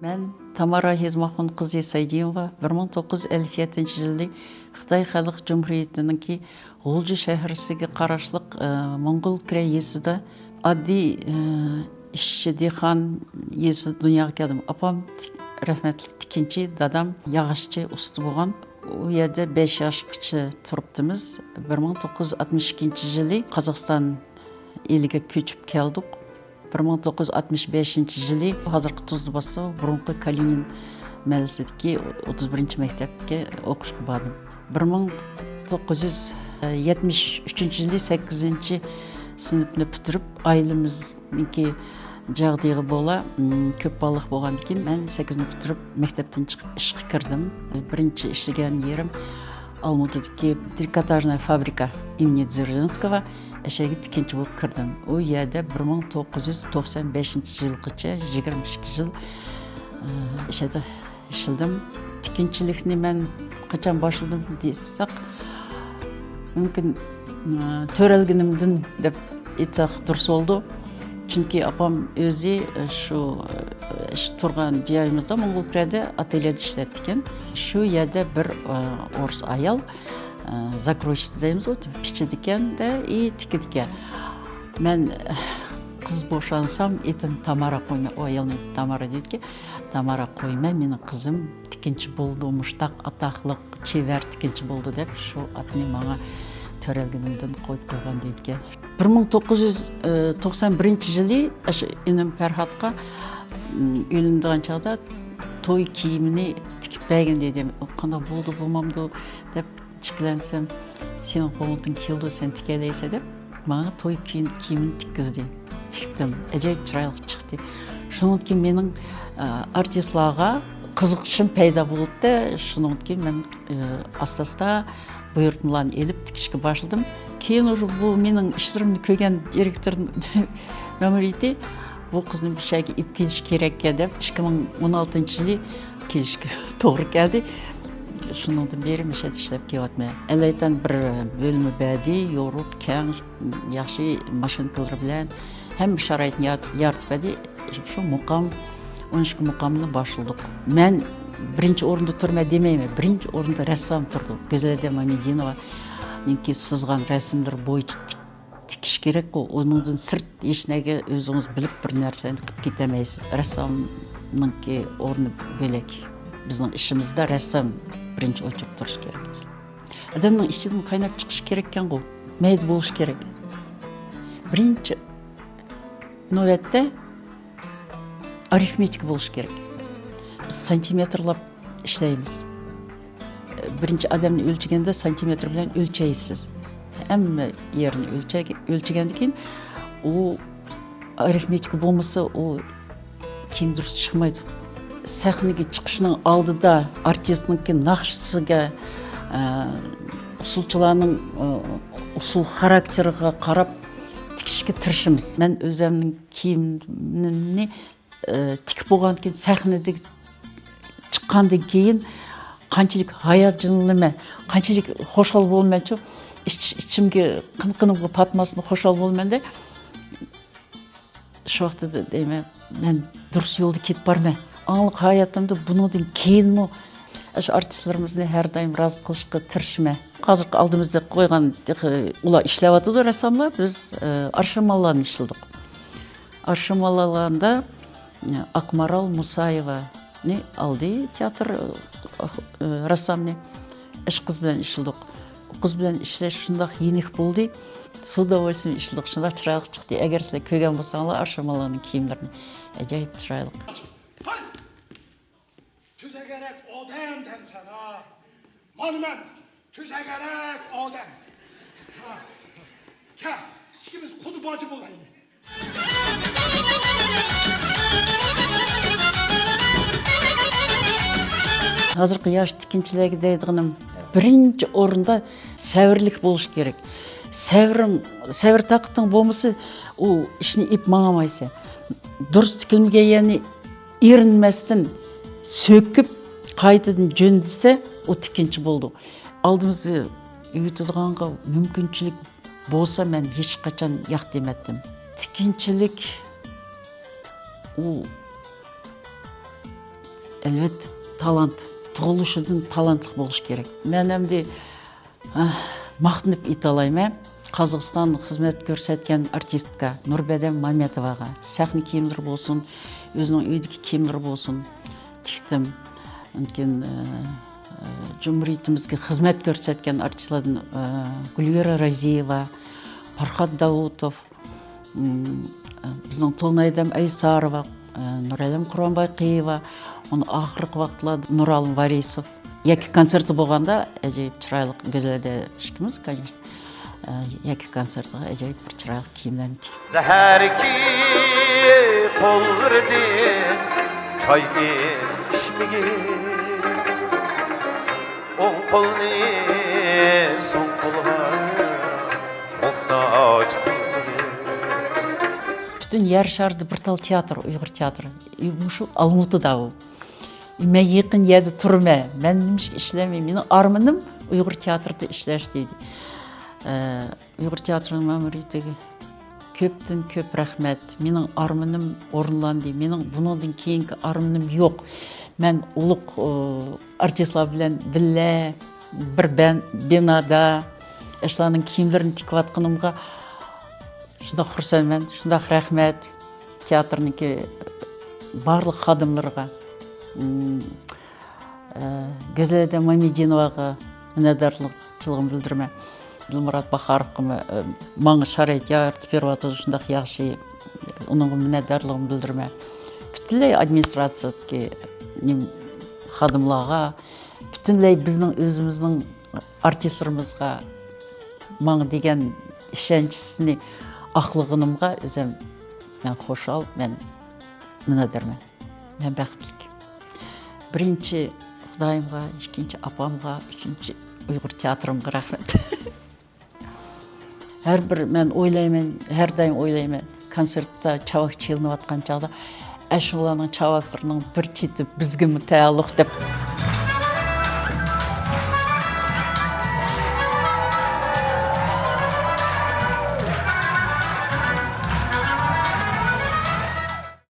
Мен Тамара Хезмахон қызы Сайдинова 1957 жылы Қытай Халық Жұмһуриетінің Ғулжы шәһәрсіге қарашлық Моңғол крәйесіде адди ішші дихан есі дүнияға келдім. Апам рәхмәтлік тікенчі, дадам яғашчы ұсты болған. О yerде 5 yaş кіші тұрыптымыз. 1962 жылы Қазақстан еліге көчіп келдік. 1965 жылы қазіргі Тұзды басы бұрынғы Калинин мәлісідегі 31 мектепке оқышқа бардым. 1973 жылы 8 сыныпны бітіріп, айлымыздың жағдайы бола, көп балық болған екен, мен 8-ні бітіріп мектептен шығып ішқы кірдім. Бірінші ішілген ерім Алматыдегі трикотажная фабрика имени Дзержинского әшәге тікенші болып кірдім. О ерде 1995 жылғыча 22 жыл ішілдім. Тікеншілікіне мен қачан башылдым дейсақ, мүмкін төрелгенімдің деп етсақ дұрыс oldu. Çünkü apam өзі тұрған жерімізде Моңғол крәйде ательеде işlettikken. Şu yerде бір орыс аял закройщица дейміз ғой, пішедікен де и тікедікен. Мен қыз бошансам, етін Тамара қойма, о аялның Тамара дейдіке, Тамара қойма, менің қызым тікенші болды, мұштақ, атақлық, чевер тікенші болды деп, шу атыны маңа төрелгенімден қойып қойған дейдіке. 1991 жылы інім Пәрхатқа үйленген чағда той киіміне тікіп бәйген дейді. Қандай болды болмамды деп чікленсем, сенің қолыңдың келді, сен тікелейсе деп, маңа той киімін тіккізді. Тіктім, әжайып чырайлық шықты. Шының кейін менің артистларға қызықшым пайда болды. Шының кейін мен астаста бұйыртмылан еліп тікішкі башылдым. Кейін уже бұл менің іштерімді көген директордың мәміреті бұл қыздың бір шәйге іп келіш керек деп 2016 жылы келішкі тоғыр келді. Шыныңды берім ішеді ішлеп кеватмай. Әлейтен бір бөлімі бәді, yorut, кәң, яқшы машинкалар білән, әм шарайтын ярды бәді. Şu мұқам, 13 мұқамны башылдық. Мен бірінші орында тұрмай демейме, бірінші орында рәссам тұрды. Гүзелде Мамединова неке сызған рәсімдер бойынша тікіш керек қой. Оныңдың сырт ешнәге өзіңіз біліп бір нәрсені қып кетемейсіз. Рәссамның орны бөлек. Біздің ішімізде рәссам бірінші очып тұрыш керек. Адамның ішінен қайнап чықыш кереккен ғой. Мәйді болыш керек. Бірінші нөветте арифметика болыш керек. Біз сантиметрлап ішлейміз. Бірінші адамны өлчігенде сантиметр білән өлчейсіз. Әмі еріні өлчігенді кейін, о арифметика болмасы, о кейін дұрыс шықмайды. Сәхнеге чықышының алдыда артистінің нақшысыға, ұсылчыланың ұсыл характеріға қарап тікішке тіршіміз. Мен өзімнің киіміне тік болған кейін сәхнеде шыққанды кейін қанчылық hayat жылынымы, қанчылық қошал болмен чу, ішімге қынқынымға патмасыны қошал болмен де, шуақты дейме, мен дұрыс елді кетіп бармай. Аңлық hayatымды бұныңдың кейін мұ, артистлерімізіне әрдайым разы қылышқы тіршіме. Қазір алдымызда қойған ұла ішлеп атыды рәсамла, біз Аршамалланы ішілдік. Аршамалланда Акмарал Мусаева алды театр рассамны іш қыз білән ішілдік. Қыз білән ішлеш шындақ енек болды. С удовольствием ішілдік. Шындақ чырайлық шықты. Әгер сілі көген болсаңла Аршамалланың киімлеріне әжайып чырайлық. Tüze gerek odem dem sana. Monument, tüze gerek odem. Ka, işkimiz kudu bacı bulayım. Қазіргі яш тікеншілігі дейдіғінім бірінші орында сәвірлік болыш керек. Сәвір тақыттың болмысы, о ішіне іп маңамайсы. Дұрыс тікілмеге яны ерінместін сөкіп қайтыдың жөндісе, о тікенші болды. Алдымызды үйітілғанға мүмкіншілік болса, мен еш қачан яқ деметтім. Тікеншілік, о әлбетте талант, тұғылышыдан талантлық болуш керек. Мен әмде мақтанып ите алайым. Қазақстан қызмет көрсеткен артистка Нұрбәдем Маметоваға сахна киімдер болсын, өзінің үйдегі киімдер болсын, тіктім. Өткен Жұмриетімізге қызмет көрсеткен артистлардан Гүлвера Разиева, Пархат Даутов, біздің Толнайдам Айсарова, Нұрәлем Құранбайқиева, оны ақырғы вақытларда Нұралым Варисов. Екі концерті болғанда әжейіп чырайлық gözelde ішкіміз, конечно. Екі концертіға әжейіп бір чырайлық киімленді. Zəhərki qol verdi, çay içmigi. On qolni son qolga muhtaç qildi. Bütün yer şardı bir tal teatr, Uyghur teatrı. Şu Алматыда o. Мен yakın yerde turma. Ben demiş işlemeyim. Benim armanım Uyghur teatrda işleş deydi. Uyghur teatrının мәмүрiyetігі көптен көп рахмет. Менің арманым орынланды. Менің бұныңдан кейінгі арманым жоқ. Мен ұлық артистлар білен біле бір бинада эшларның киімдерін тикіп атқанымға шындақ құрсанмен, шындақ рахмет театрныкі барлық хадымларға, Gözelde Мамединоваға мінәдарлығын білдірме. Дилмұрат Бахаровқа маңы шарайт ярты перваты ұшындақ яғшы оның мінәдарлығын білдірме. Бүтінлей администрациядегі хадымлаға, бүтінлей біздің өзіміздің артистларымызға маңы деген ішенчісіне ақлығынымға өзім мен қош ал, мен мінәдәрмен. Мен бәқтілік. Бірінші Құдайымға, екінші апамға, үшінші Uyghur teatrımға рахмет. Әрбір мен ойлаймын, әрдайым ойлаймын, концертта чабақ челініп атқан чағда, әшуланың чабақтарының бір четіп бізге мүтәлік деп